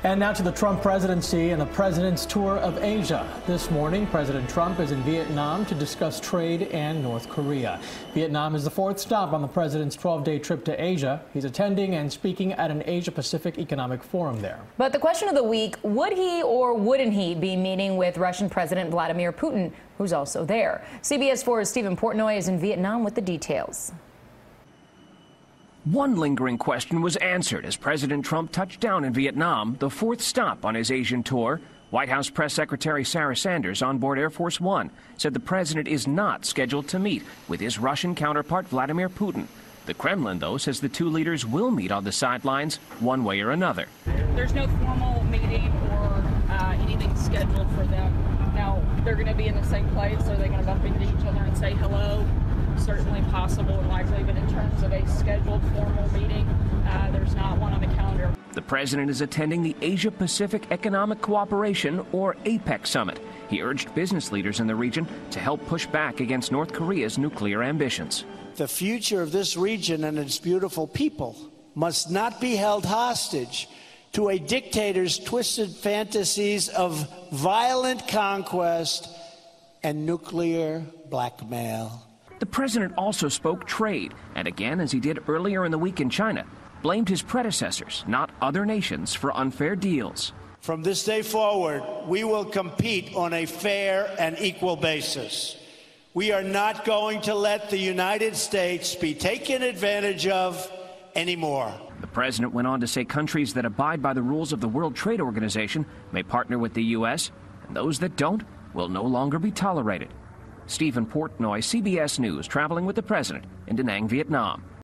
And now to the Trump presidency and the president's tour of Asia. This morning, President Trump is in Vietnam to discuss trade and North Korea. Vietnam is the fourth stop on the president's 12-day trip to Asia. He's attending and speaking at an Asia-Pacific Economic Forum there. But the question of the week, would he or wouldn't he be meeting with Russian President Vladimir Putin, who's also there? CBS 4's Stephen Portnoy is in Vietnam with the details. One lingering question was answered as President Trump touched down in Vietnam, the fourth stop on his Asian tour. White House Press Secretary Sarah Sanders on board Air Force One said the president is not scheduled to meet with his Russian counterpart Vladimir Putin. The Kremlin, though, says the two leaders will meet on the sidelines one way or another. There's no formal meeting or anything scheduled for them. Now, they're going to be in the same place. Are they going to bump into each other and say hello? Certainly possible and likely, but in terms of a scheduled formal meeting, there's not one on the calendar. The president is attending the Asia-Pacific Economic Cooperation, or APEC summit. He urged business leaders in the region to help push back against North Korea's nuclear ambitions. The future of this region and its beautiful people must not be held hostage to a dictator's twisted fantasies of violent conquest and nuclear blackmail. The president also spoke trade, and again, as he did earlier in the week in China, blamed his predecessors, not other nations, for unfair deals. From this day forward, we will compete on a fair and equal basis. We are not going to let the United States be taken advantage of anymore. The president went on to say countries that abide by the rules of the World Trade Organization may partner with the U.S., and those that don't will no longer be tolerated. Stephen Portnoy, CBS News, traveling with the president in Da Nang, Vietnam.